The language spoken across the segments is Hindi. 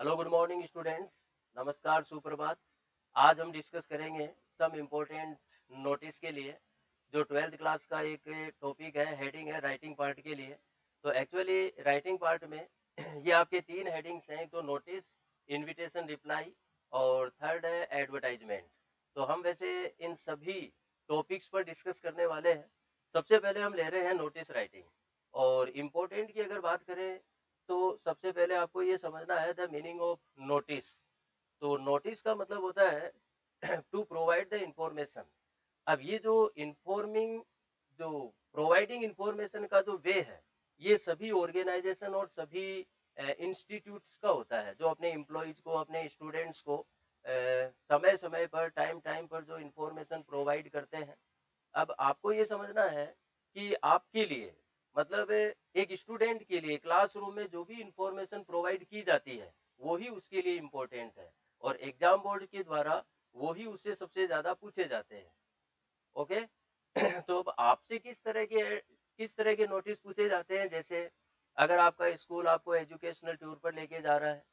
हेलो गुड मॉर्निंग स्टूडेंट्स, नमस्कार सुप्रभात। आज हम डिस्कस करेंगे सम इम्पोर्टेंट नोटिस के लिए जो 12th क्लास का एक टॉपिक है, हेडिंग है राइटिंग पार्ट के लिए। तो एक्चुअली राइटिंग पार्ट में ये आपके तीन हेडिंग्स हैं, एक तो नोटिस, इनविटेशन, रिप्लाई और थर्ड है एडवर्टाइजमेंट। तो हम वैसे इन सभी टॉपिक्स पर डिस्कस करने वाले हैं। सबसे पहले हम ले रहे हैं नोटिस राइटिंग। और इम्पोर्टेंट की अगर बात करें तो सबसे पहले आपको ये समझना है द मीनिंग ऑफ नोटिस। तो नोटिस का मतलब होता है टू प्रोवाइड द इंफॉर्मेशन। अब ये जो इन्फॉर्मिंग, जो प्रोवाइडिंग इंफॉर्मेशन का जो वे है, ये सभी ऑर्गेनाइजेशन और सभी इंस्टीट्यूट्स का होता है, जो अपने एम्प्लॉयज को, अपने स्टूडेंट्स को समय समय पर, टाइम टाइम पर जो इंफॉर्मेशन प्रोवाइड करते हैं। अब आपको ये समझना है कि आपके लिए, मतलब एक स्टूडेंट के लिए क्लासरूम में जो भी इंफॉर्मेशन प्रोवाइड की जाती है वो ही उसके लिए इम्पोर्टेंट है, और एग्जाम बोर्ड के द्वारा वो ही उससे सबसे ज्यादा पूछे जाते हैं। ओके। तो अब आपसे किस तरह के नोटिस पूछे जाते हैं, जैसे अगर आपका स्कूल आपको एजुकेशनल टूर पर लेके जा रहा है,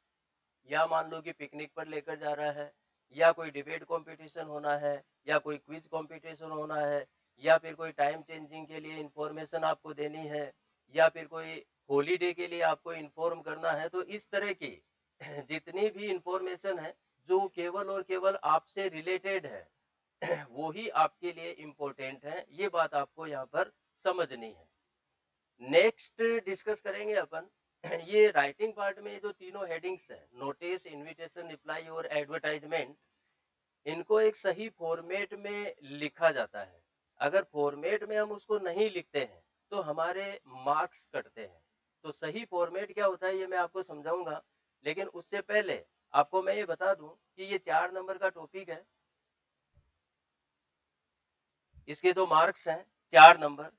या मान लो कि पिकनिक पर लेकर जा रहा है, या कोई डिबेट कंपटीशन होना है, या कोई क्विज कंपटीशन होना है, या फिर कोई टाइम चेंजिंग के लिए इंफॉर्मेशन आपको देनी है, या फिर कोई हॉलीडे के लिए आपको इन्फॉर्म करना है, तो इस तरह की जितनी भी इंफॉर्मेशन है जो केवल और केवल आपसे रिलेटेड है वो ही आपके लिए इम्पोर्टेंट है। ये बात आपको यहाँ पर समझनी है। नेक्स्ट डिस्कस करेंगे अपन ये राइटिंग पार्ट में जो तीनों हेडिंग्स है, नोटिस, इनविटेशन, रिप्लाई और एडवर्टाइजमेंट, इनको एक सही फॉर्मेट में लिखा जाता है। अगर फॉर्मेट में हम उसको नहीं लिखते हैं तो हमारे मार्क्स कटते हैं। तो सही फॉर्मेट क्या होता है ये मैं आपको समझाऊंगा, लेकिन उससे पहले आपको मैं ये बता दूं कि ये 4 नंबर का टॉपिक है। इसके जो मार्क्स हैं 4 नंबर,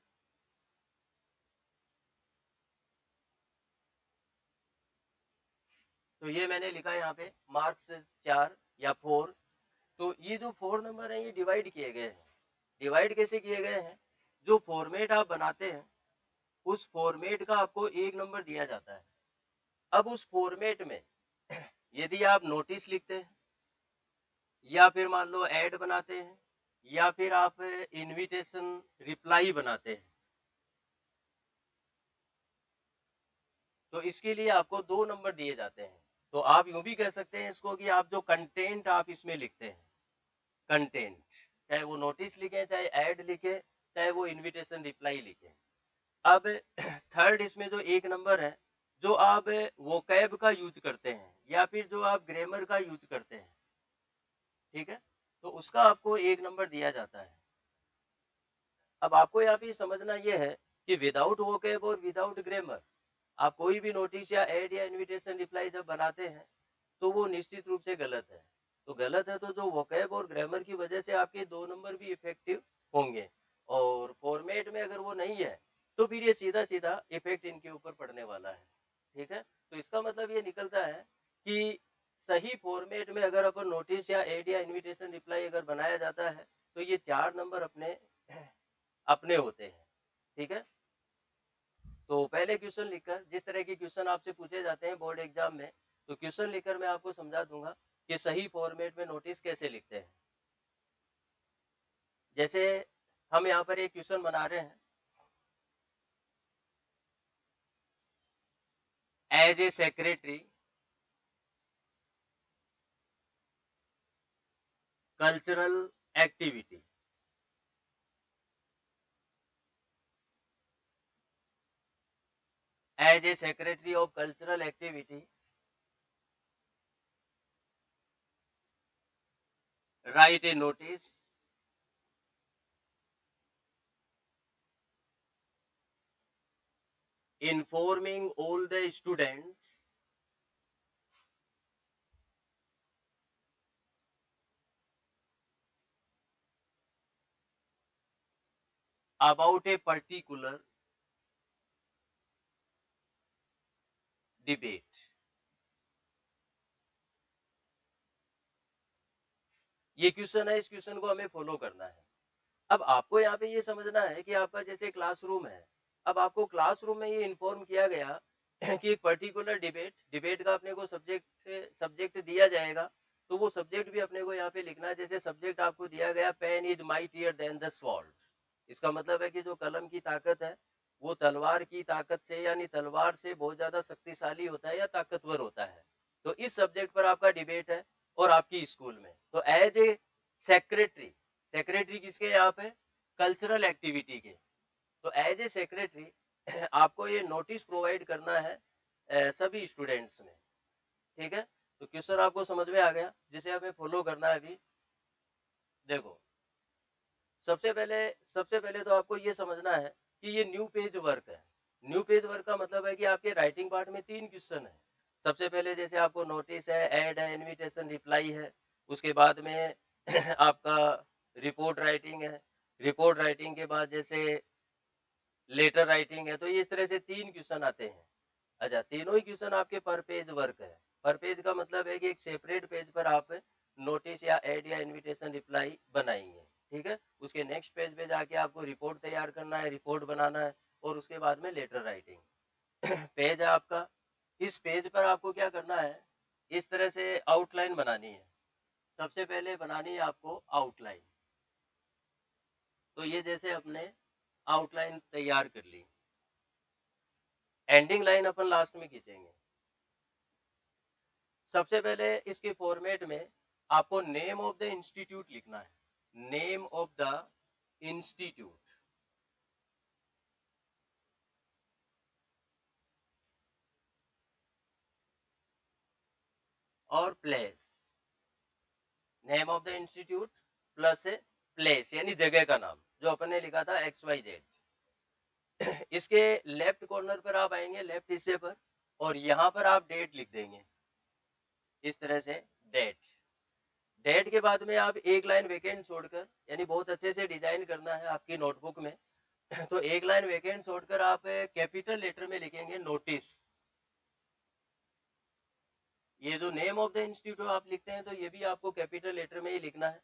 तो ये मैंने लिखा है यहाँ पे मार्क्स 4 या 4। तो ये जो 4 नंबर है ये डिवाइड किए गए हैं। डिवाइड कैसे किए गए हैं? जो फॉर्मेट आप बनाते हैं उस फॉर्मेट का आपको 1 नंबर दिया जाता है। अब उस फॉर्मेट में यदि आप नोटिस लिखते हैं, या फिर मान लो ऐड बनाते हैं, या फिर आप इनविटेशन रिप्लाई बनाते हैं, तो इसके लिए आपको 2 नंबर दिए जाते हैं। तो आप यूं भी कह सकते हैं इसको कि आप जो कंटेंट आप इसमें लिखते हैं, कंटेंट, चाहे वो नोटिस लिखे, चाहे ऐड लिखे, चाहे वो इनविटेशन रिप्लाई लिखे। अब थर्ड इसमें जो 1 नंबर है, जो आप वोकैब का यूज करते हैं या फिर जो आप ग्रामर का यूज करते हैं, ठीक है, तो उसका आपको 1 नंबर दिया जाता है। अब आपको यहाँ पे समझना यह है कि विदाउट वोकैब और विदाउट ग्रामर आप कोई भी नोटिस या एड या इनविटेशन रिप्लाई जब बनाते हैं तो वो निश्चित रूप से गलत है। तो गलत है तो जो वोकैब और ग्रामर की वजह से आपके 2 नंबर भी इफेक्टिव होंगे, और फॉर्मेट में अगर वो नहीं है तो फिर ये सीधा सीधा इफेक्ट इनके ऊपर पड़ने वाला है। ठीक है, तो इसका मतलब ये निकलता है कि सही फॉर्मेट में अगर अपन नोटिस या एड या इनविटेशन रिप्लाई अगर बनाया जाता है तो ये 4 नंबर अपने अपने होते हैं। ठीक है, तो पहले क्वेश्चन लिखकर, जिस तरह के क्वेश्चन आपसे पूछे जाते हैं बोर्ड एग्जाम में, तो क्वेश्चन लिखकर मैं आपको समझा दूंगा कि सही फॉर्मेट में नोटिस कैसे लिखते हैं। जैसे हम यहाँ पर एक क्वेश्चन बना रहे हैं, as a secretary cultural activity, as a secretary of cultural activity write a notice informing all the students about a particular debate। ये क्वेश्चन है, इस क्वेश्चन को हमें फॉलो करना है। अब आपको यहाँ पे ये समझना है कि आपका जैसे क्लासरूम है, अब आपको क्लासरूम में ये इन्फॉर्म किया गया कि एक पर्टिकुलर डिबेट का अपने को सब्जेक्ट दिया जाएगा, तो वो सब्जेक्ट भी अपने को यहाँ पे लिखना है। जैसे सब्जेक्ट आपको दिया गया pen is mightier than the sword, इसका मतलब है कि जो कलम की ताकत है वो तलवार की ताकत से, यानी तलवार से बहुत ज्यादा शक्तिशाली होता है या ताकतवर होता है। तो इस सब्जेक्ट पर आपका डिबेट है और आपकी स्कूल में, तो एज ए सेक्रेटरी, सेक्रेटरी किसके यहाँ पे, कल्चरल एक्टिविटी के, तो एज ए सेक्रेटरी आपको ये नोटिस प्रोवाइड करना है सभी स्टूडेंट्स में। ठीक है, तो क्वेश्चन आपको समझ में आ गया जिसे हमें फॉलो करना है अभी। देखो, सबसे पहले तो आपको ये समझना है कि ये न्यू पेज वर्क है। न्यू पेज वर्क का मतलब है कि आपके राइटिंग पार्ट में 3 क्वेश्चन है। सबसे पहले जैसे आपको नोटिस है, ऐड है, इनविटेशन, रिप्लाई है। उसके बाद में आपका रिपोर्ट राइटिंग है। रिपोर्ट राइटिंग के बाद जैसे लेटर राइटिंग है। तो इस तरह से 3 क्वेश्चन आते हैं। अच्छा, तीनों ही क्वेश्चन आपके पर पेज वर्क है। पर पेज का मतलब है कि एक सेपरेट पेज पर आप नोटिस या ऐड या इनविटेशन रिप्लाई बनाएंगे। ठीक है, उसके नेक्स्ट पेज पे जाके आपको रिपोर्ट तैयार करना है, रिपोर्ट बनाना है, और उसके बाद में लेटर राइटिंग। पेज है आपका, इस पेज पर आपको क्या करना है, इस तरह से आउटलाइन बनानी है। सबसे पहले बनानी है आपको आउटलाइन। तो ये जैसे अपने आउटलाइन तैयार कर ली, एंडिंग लाइन अपन लास्ट में खींचेंगे। सबसे पहले इसके फॉर्मेट में आपको नेम ऑफ द इंस्टीट्यूट लिखना है, नेम ऑफ द इंस्टीट्यूट, और place, name of the institute plus place यानी जगह का नाम, जो अपन ने लिखा था XYZ। इसके लेफ्ट कॉर्नर पर आप आएंगे, लेफ्ट हिस्से पर, और यहाँ पर आप डेट लिख देंगे इस तरह से, डेट। डेट के बाद में आप एक लाइन वेकेंट छोड़कर, यानी बहुत अच्छे से डिजाइन करना है आपकी नोटबुक में, तो एक लाइन वेकेंट छोड़कर आप कैपिटल लेटर में लिखेंगे नोटिस। ये जो नेम ऑफ द इंस्टीट्यूट आप लिखते हैं तो ये भी आपको कैपिटल लेटर में ही लिखना है।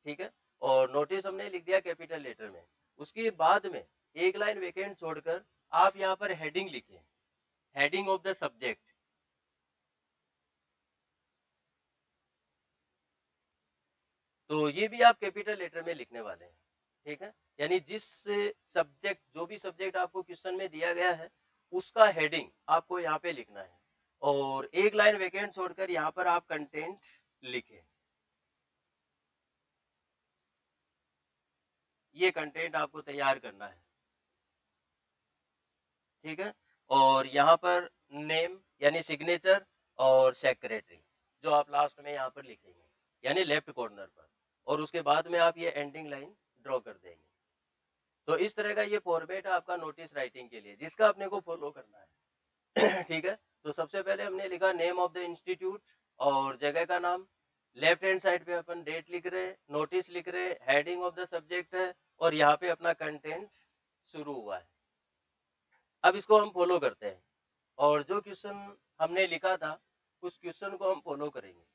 ठीक है, और नोटिस हमने लिख दिया कैपिटल लेटर में। उसके बाद में एक लाइन वेकेंट छोड़कर आप यहाँ पर हेडिंग लिखें, हेडिंग ऑफ द सब्जेक्ट। तो ये भी आप कैपिटल लेटर में लिखने वाले हैं। ठीक है, यानी जिस सब्जेक्ट, जो भी सब्जेक्ट आपको क्वेश्चन में दिया गया है उसका हेडिंग आपको यहाँ पे लिखना है, और एक लाइन वेकेंट छोड़कर यहाँ पर आप कंटेंट लिखें। ये कंटेंट आपको तैयार करना है। ठीक है, और यहाँ पर नेम यानी सिग्नेचर और सेक्रेटरी, जो आप लास्ट में यहाँ पर लिखेंगे यानी लेफ्ट कॉर्नर पर, और उसके बाद में आप ये एंडिंग लाइन ड्रॉ कर देंगे। तो इस तरह का ये फॉर्मेट है आपका नोटिस राइटिंग के लिए, जिसका अपने को फॉलो करना है। ठीक है, तो सबसे पहले हमने लिखा नेम ऑफ द इंस्टीट्यूट और जगह का नाम, लेफ्ट हैंड साइड पे अपन डेट लिख रहे, नोटिस लिख रहे, हेडिंग ऑफ द सब्जेक्ट है, और यहाँ पे अपना कंटेंट शुरू हुआ है। अब इसको हम फॉलो करते हैं, और जो क्वेश्चन हमने लिखा था उस क्वेश्चन को हम फॉलो करेंगे।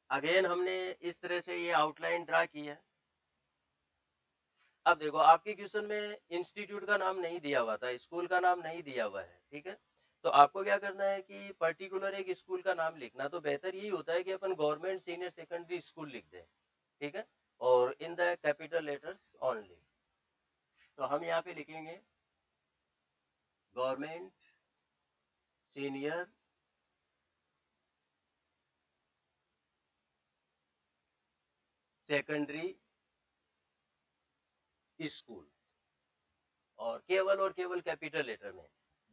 अगेन हमने इस तरह से ये आउटलाइन ड्रा की है। अब देखो, आपके क्वेश्चन में इंस्टीट्यूट का नाम नहीं दिया हुआ था, स्कूल का नाम नहीं दिया हुआ है। ठीक है, तो आपको क्या करना है कि पर्टिकुलर एक स्कूल का नाम लिखना, तो बेहतर यही होता है कि अपन गवर्नमेंट सीनियर सेकेंडरी स्कूल लिख दें। ठीक है, और इन द कैपिटल लेटर्स ओनली। तो हम यहाँ पे लिखेंगे गवर्नमेंट सीनियर सेकेंडरी स्कूल, और केवल कैपिटल लेटर में।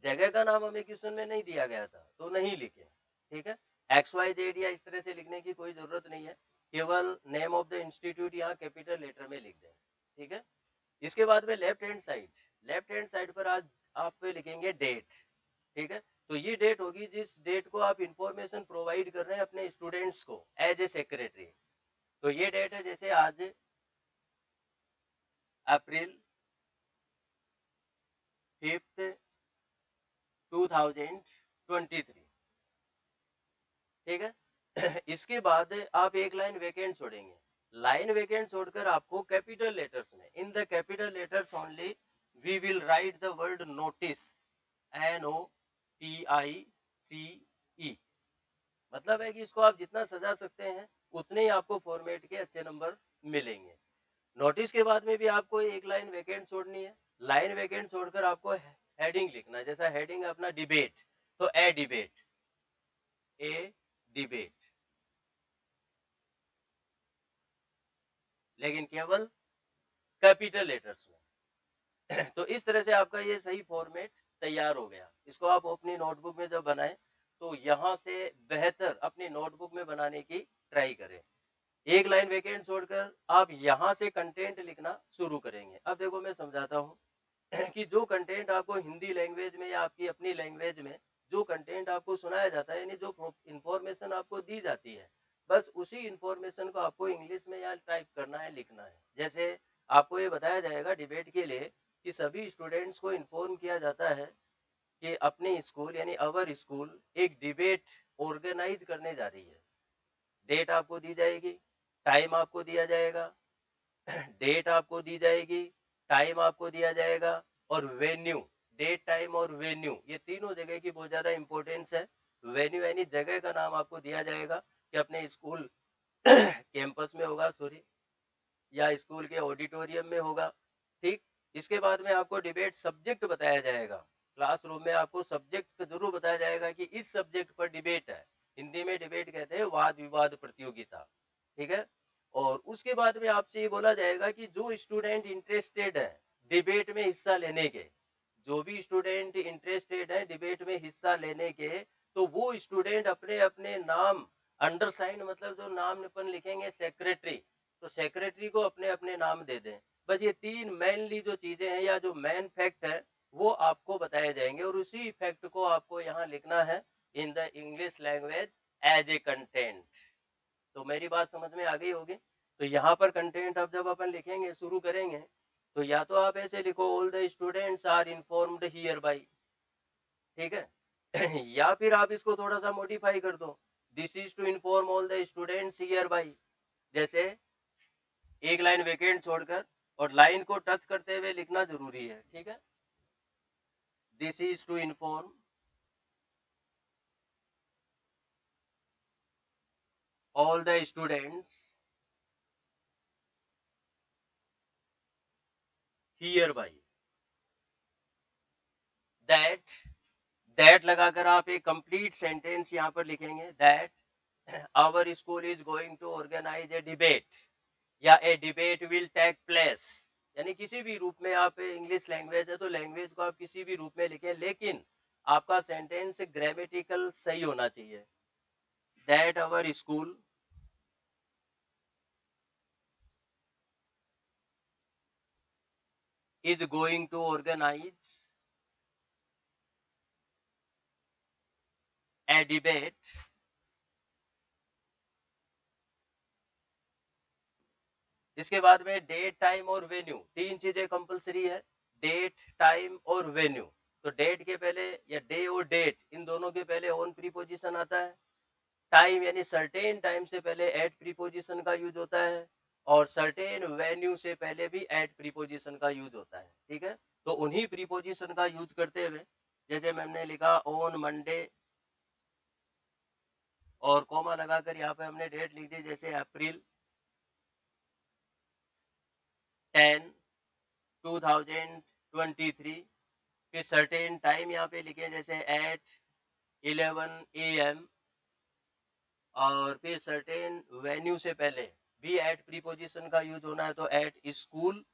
जगह का नाम हमें क्वेश्चन में नहीं दिया गया था तो नहीं लिखे। ठीक है, XYZ या इस तरह से लिखने की कोई जरूरत नहीं है, केवल नेम ऑफ द इंस्टीट्यूट यहाँ कैपिटल लेटर में लिख दें। ठीक है, इसके बाद में लेफ्ट हैंड साइड पर आज आप लिखेंगे डेट। ठीक है, तो ये डेट होगी जिस डेट को आप इंफॉर्मेशन प्रोवाइड कर रहे हैं अपने स्टूडेंट्स को एज ए सेक्रेटरी। तो ये डेट है जैसे आज अप्रैल 5, 2023। ठीक है, इसके बाद आप एक लाइन वेकेंट छोड़ेंगे, लाइन वेकेंट छोड़कर आपको कैपिटल लेटर्स में, in the capital letters only, we will write the word notice, NOTICE। मतलब है कि इसको आप जितना सजा सकते हैं उतने ही आपको फॉर्मेट के अच्छे नंबर मिलेंगे। नोटिस के बाद में भी आपको एक लाइन वेकेंट छोड़नी है। लाइन वेकेंट छोड़कर आपको हेडिंग लिखना है। जैसा हेडिंग है अपना डिबेट, तो ए डिबेट, ए डिबेट, लेकिन केवल कैपिटल लेटर्स में। तो इस तरह से आपका ये सही फॉर्मेट तैयार हो गया। इसको आप अपनी नोटबुक में जब बनाएं तो यहाँ से बेहतर अपनी नोटबुक में बनाने की ट्राई करें। एक लाइन वेकेंट छोड़कर आप यहाँ से कंटेंट लिखना शुरू करेंगे। अब देखो मैं समझाता हूँ कि जो कंटेंट आपको हिंदी लैंग्वेज में या आपकी अपनी लैंग्वेज में जो कंटेंट आपको सुनाया जाता है, यानी जो इंफॉर्मेशन आपको दी जाती है, बस उसी इंफॉर्मेशन को आपको इंग्लिश में या टाइप करना है, लिखना है। जैसे आपको ये बताया जाएगा डिबेट के लिए कि सभी स्टूडेंट्स को इन्फॉर्म किया जाता है कि अपने स्कूल यानी अवर स्कूल एक डिबेट ऑर्गेनाइज करने जा रही है। डेट आपको दी जाएगी, टाइम आपको दिया जाएगा, डेट आपको दी जाएगी, टाइम आपको दिया जाएगा, और वेन्यू, डेट टाइम और वेन्यू, ये तीनों जगह की बहुत ज्यादा इंपॉर्टेंस है। वेन्यू यानी जगह का नाम आपको दिया जाएगा कि अपने स्कूल कैंपस में होगा, सॉरी, या स्कूल के ऑडिटोरियम में होगा। ठीक, इसके बाद में आपको डिबेट सब्जेक्ट बताया जाएगा। क्लासरूम में आपको सब्जेक्ट जरूर बताया जाएगा कि इस सब्जेक्ट पर डिबेट है। हिंदी में डिबेट कहते हैं वाद विवाद प्रतियोगिता। ठीक है, और उसके बाद में आपसे ये बोला जाएगा कि जो स्टूडेंट इंटरेस्टेड है डिबेट में हिस्सा लेने के, जो भी स्टूडेंट इंटरेस्टेड है डिबेट में हिस्सा लेने के, तो वो स्टूडेंट अपने अपने नाम अंडरसाइन, मतलब जो नाम अपन लिखेंगे सेक्रेटरी, तो सेक्रेटरी को अपने अपने नाम दे दें। बस ये तीन मेनली जो चीजें हैं या जो मेन फैक्ट है वो आपको बताए जाएंगे, और उसी फैक्ट को आपको यहाँ लिखना है in the English language as a content. तो मेरी बात समझ में आ गई होगी। तो यहाँ पर कंटेंट अब जब अपन लिखेंगे, शुरू करेंगे, तो या तो आप ऐसे लिखो all the students are informed hereby, ठीक है, या फिर आप इसको थोड़ा सा मॉडिफाई कर दो, this is to inform all the students here by. जैसे एक लाइन वेकेंट छोड़कर और लाइन को टच करते हुए लिखना जरूरी है। ठीक है, this is to inform all the students here by, that लगाकर आप एक कंप्लीट सेंटेंस यहाँ पर लिखेंगे, that our school is going to organise a debate, या a debate will take place. यानी किसी भी रूप में, आप इंग्लिश लैंग्वेज है तो लैंग्वेज को आप किसी भी रूप में लिखें, लेकिन आपका सेंटेंस ग्रामेटिकल सही होना चाहिए। That our school is going to organize a debate इसके बाद में डेट टाइम और वेन्यू, तीन चीजें कंपलसरी है, डेट टाइम और वेन्यू। तो डेट के पहले या डे और डेट, इन दोनों के पहले ऑन प्रीपोजिशन आता है। टाइम यानी सर्टेन टाइम से पहले एट प्रीपोजिशन का यूज होता है, और सर्टेन वेन्यू से पहले भी एट प्रीपोजिशन का यूज होता है। ठीक है, तो उन्हीं प्रीपोजिशन का यूज करते हुए, जैसे मैंने लिखा ऑन मंडे, और कॉमा लगाकर यहाँ पे हमने डेट लिख दी, जैसे अप्रैल 10 2023। फिर सर्टेन टाइम यहाँ पे लिखे, जैसे एट 11 AM, और फिर सर्टेन वेन्यू से पहले भी एट प्रीपोजिशन का यूज होना है, तो एट स्कूल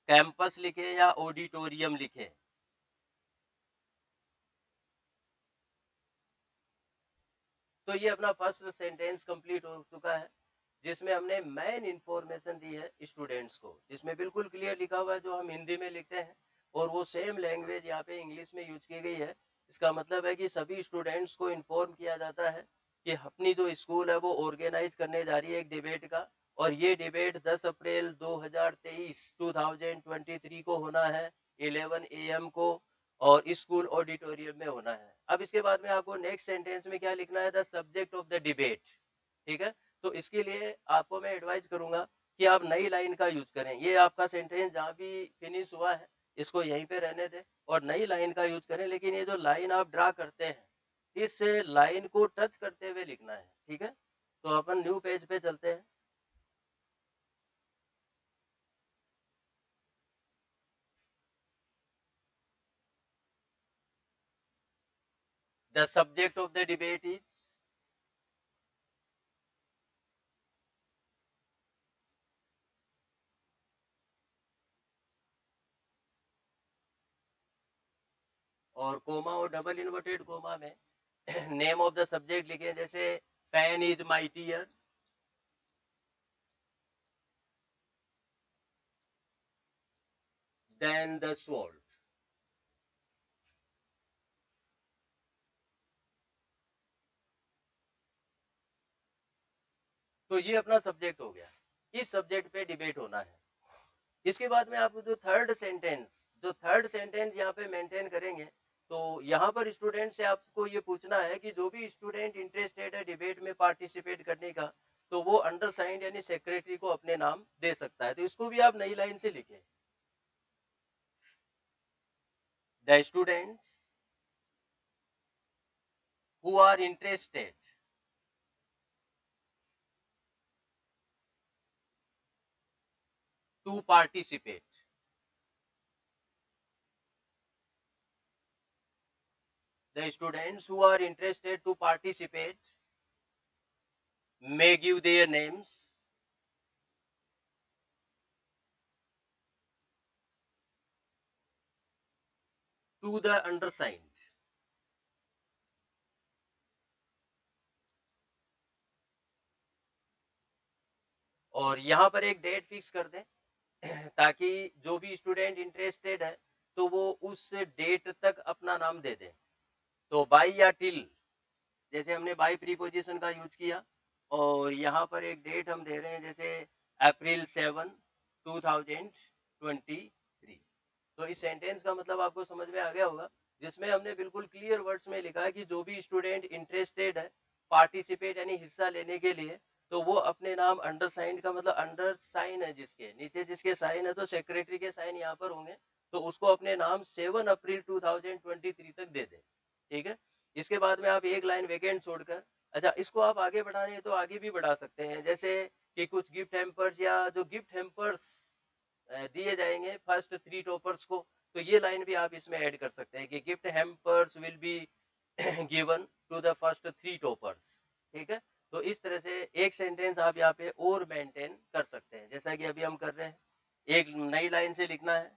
कैंपस लिखे या ऑडिटोरियम लिखे। तो ये अपना फर्स्ट सेंटेंस कंप्लीट हो चुका है, जिसमें हमने मेन इंफॉर्मेशन दी है स्टूडेंट्स को, जिसमें बिल्कुल क्लियर लिखा हुआ है जो हम हिंदी में लिखते हैं, और वो सेम लैंग्वेज यहाँ पे इंग्लिश में यूज की गई है। इसका मतलब है कि सभी स्टूडेंट्स को इन्फॉर्म किया जाता है कि अपनी जो स्कूल है वो ऑर्गेनाइज करने जा रही है एक डिबेट का, और ये डिबेट 10 अप्रैल 2023 को होना है 11 AM को, और स्कूल ऑडिटोरियम में होना है। अब इसके बाद में आपको नेक्स्ट सेंटेंस में क्या लिखना है, the subject of the debate. ठीक है, तो इसके लिए आपको मैं एडवाइज करूंगा कि आप नई लाइन का यूज करें। ये आपका सेंटेंस जहां भी फिनिश हुआ है इसको यहीं पे रहने दें और नई लाइन का यूज करें, लेकिन ये जो लाइन आप ड्रा करते हैं इस लाइन को टच करते हुए लिखना है, ठीक है। तो अपन न्यू पेज पे चलते हैं। The subject of the debate is, और कोमा और डबल इन्वर्टेड कोमा में नेम ऑफ द सब्जेक्ट लिखे, जैसे pen is mightier, than the sword. तो ये अपना सब्जेक्ट हो गया, इस सब्जेक्ट पे डिबेट होना है। इसके बाद में आप जो थर्ड सेंटेंस यहाँ पे मेंटेन करेंगे, तो यहाँ पर स्टूडेंट से आपको ये पूछना है कि जो भी स्टूडेंट इंटरेस्टेड है डिबेट में पार्टिसिपेट करने का, तो वो अंडरसाइंड यानी सेक्रेटरी को अपने नाम दे सकता है। तो इसको भी आप नई लाइन से लिखें, the students who are interested to participate, the students who are interested to participate may give their names to the undersigned। और यहाँ पर एक डेट फिक्स कर दें ताकि जो भी स्टूडेंट इंटरेस्टेड है तो वो उस डेट तक अपना नाम दे दें। तो बाई या टिल, जैसे हमने बाई प्रीपोजिशन का यूज किया, और यहाँ पर एक डेट हम दे रहे हैं जैसे अप्रैल 7, 2023। तो इस सेंटेंस का मतलब आपको समझ में आ गया होगा, जिसमें हमने बिल्कुल क्लियर वर्ड्स में लिखा है कि जो भी स्टूडेंट इंटरेस्टेड है पार्टिसिपेट यानी हिस्सा लेने के लिए, तो वो अपने नाम अंडरसाइन का मतलब अंडर साइन है जिसके नीचे, जिसके साइन है तो सेक्रेटरी के साइन यहाँ पर होंगे, तो उसको अपने नाम 7 अप्रैल 2023 तक दे दे, ठीक है। इसके बाद में आप एक लाइन वेकेंट छोड़कर, अच्छा इसको आप आगे बढ़ाने तो आगे भी बढ़ा सकते हैं, जैसे कि कुछ गिफ्ट हैम्पर्स या जो गिफ्ट हैम्पर्स दिए जाएंगे फर्स्ट 3 टॉपर्स को, तो ये लाइन भी आप इसमें ऐड कर सकते हैं कि gift hampers will be given to the first 3 toppers, ठीक है। तो इस तरह से एक सेंटेंस आप यहाँ पे और मेंटेन कर सकते हैं, जैसा कि अभी हम कर रहे हैं। एक नई लाइन से लिखना है,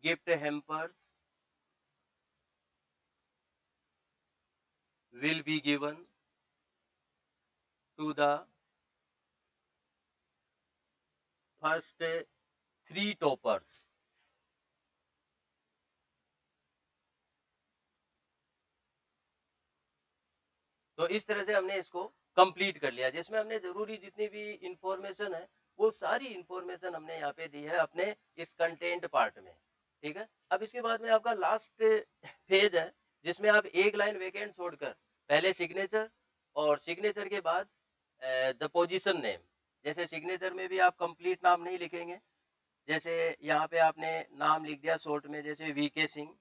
gift hampers will be given to the first 3 toppers। तो इस तरह से हमने इसको कंप्लीट कर लिया, जिसमें हमने जरूरी जितनी भी इंफॉर्मेशन है वो सारी इंफॉर्मेशन हमने यहाँ पे दी है अपने इस कंटेंट पार्ट में, ठीक है। अब इसके बाद में आपका लास्ट पेज है, जिसमें आप एक लाइन वेकेंट छोड़कर पहले सिग्नेचर और सिग्नेचर के बाद द पोजीशन नेम, जैसे सिग्नेचर में भी आप कंप्लीट नाम नहीं लिखेंगे, जैसे यहाँ पे आपने नाम लिख दिया शॉर्ट में जैसे वीके सिंह,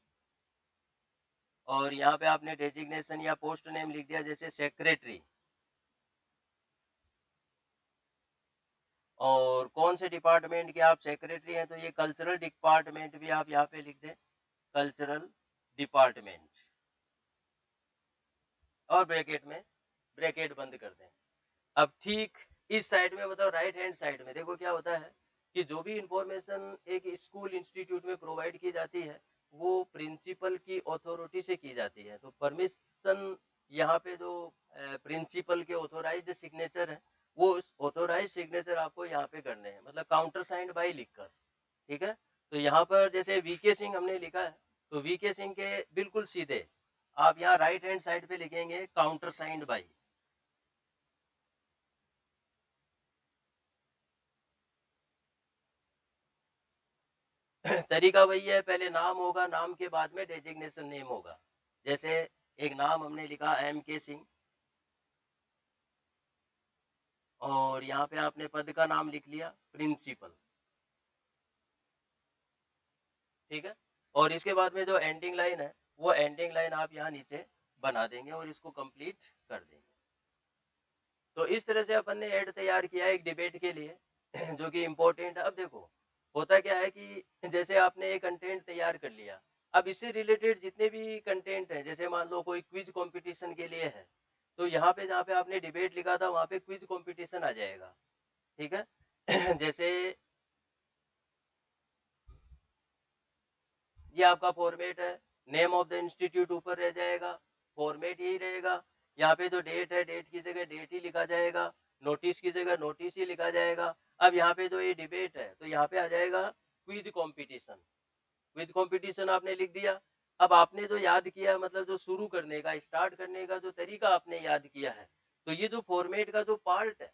और यहाँ पे आपने डेजिग्नेशन या पोस्ट नेम लिख दिया जैसे सेक्रेटरी, और कौन से डिपार्टमेंट के आप सेक्रेटरी हैं तो ये कल्चरल डिपार्टमेंट भी आप यहाँ पे लिख दें, कल्चरल डिपार्टमेंट, और ब्रैकेट में ब्रैकेट बंद कर दें। अब ठीक इस साइड में मतलब राइट हैंड साइड में देखो क्या होता है कि जो भी इंफॉर्मेशन एक स्कूल इंस्टीट्यूट में प्रोवाइड की जाती है वो प्रिंसिपल की अथॉरिटी से की जाती है। तो परमिशन यहाँ पे जो प्रिंसिपल के ऑथोराइज्ड सिग्नेचर है वो उस ऑथोराइज्ड सिग्नेचर आपको यहाँ पे करने हैं, मतलब काउंटर साइंड बाय लिखकर, ठीक है। तो यहाँ पर जैसे वीके सिंह हमने लिखा है, तो वीके सिंह के बिल्कुल सीधे आप यहाँ राइट हैंड साइड पे लिखेंगे काउंटर साइंड बाय। तरीका वही है, पहले नाम होगा, नाम के बाद में डेजिग्नेशन नेम होगा, जैसे एक नाम हमने लिखा एम के सिंह, और यहाँ पे आपने पद का नाम लिख लिया प्रिंसिपल, ठीक है। और इसके बाद में जो एंडिंग लाइन है वो एंडिंग लाइन आप यहाँ नीचे बना देंगे और इसको कंप्लीट कर देंगे। तो इस तरह से अपन ने ऐड तैयार किया एक डिबेट के लिए जो कि इम्पोर्टेंट है। अब देखो होता क्या है कि जैसे आपने एक कंटेंट तैयार कर लिया, अब इससे रिलेटेड जितने भी कंटेंट हैं, जैसे मान लो कोई क्विज कंपटीशन के लिए है, तो यहाँ पे जहाँ पे आपने डिबेट लिखा था वहाँ पे क्विज कंपटीशन आ जाएगा, ठीक है। जैसे ये आपका फॉर्मेट है, नेम ऑफ द इंस्टीट्यूट ऊपर रह जाएगा, फॉर्मेट यही रहेगा। यहाँ पे जो डेट है डेट की जगह डेट ही लिखा जाएगा, नोटिस की जगह नोटिस ही लिखा जाएगा। अब यहाँ पे जो ये डिबेट है तो यहाँ पे आ जाएगा क्विज कंपटीशन। क्विज कंपटीशन आपने लिख दिया। अब आपने जो याद किया, मतलब जो शुरू करने का स्टार्ट करने का जो तरीका आपने याद किया है, तो ये जो फॉर्मेट का जो पार्ट है,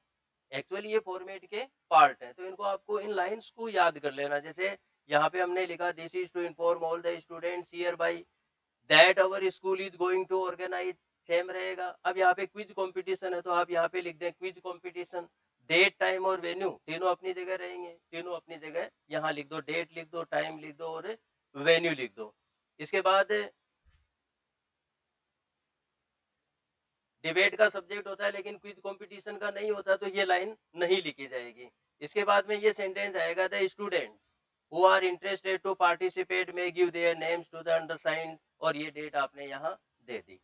एक्चुअली ये फॉर्मेट के पार्ट है, तो इनको आपको इन लाइंस को याद कर लेना। जैसे यहाँ पे हमने लिखा this is to inform all the students here by that our school is going to organise, same रहेगा। अब यहाँ पे क्विज कंपटीशन है तो आप यहाँ पे लिख दें क्विज कंपटीशन। डेट टाइम और वेन्यू तीनों अपनी जगह रहेंगे, तीनों अपनी जगह यहाँ लिख दो, डेट लिख दो, टाइम लिख दो और वेन्यू लिख दो। इसके बाद डिबेट का सब्जेक्ट होता है लेकिन क्विज कंपटीशन का नहीं होता, तो ये लाइन नहीं लिखी जाएगी। इसके बाद में ये सेंटेंस आएगा, the students who are interested to participate में give their names to the undersigned, और ये डेट आपने यहाँ दे दी।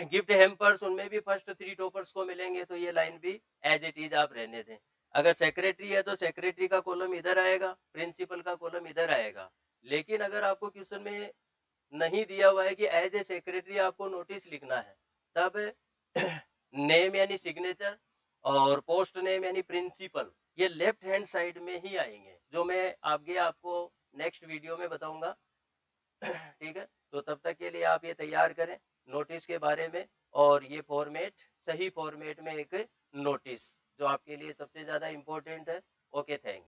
गिफ्ट हेम्पर्स उनमें भी फर्स्ट 3 टॉपर्स को मिलेंगे, तो ये लाइन भी एज इट इज आप रहने दें। अगर सेक्रेटरी है तो सेक्रेटरी का कॉलम इधर आएगा, प्रिंसिपल का कॉलम इधर आएगा। लेकिन अगर आपको क्वेश्चन में नहीं दिया हुआ है कि एज ए सेक्रेटरी आपको नोटिस लिखना है, तब नेम यानी सिग्नेचर और पोस्ट नेम यानी प्रिंसिपल ये लेफ्ट हैंड साइड में ही आएंगे, जो मैं आगे आपको नेक्स्ट वीडियो में बताऊंगा। ठीक है, तो तब तक के लिए आप ये तैयार करें नोटिस के बारे में, और ये फॉर्मेट सही फॉर्मेट में एक नोटिस जो आपके लिए सबसे ज्यादा इंपॉर्टेंट है। Okay, thank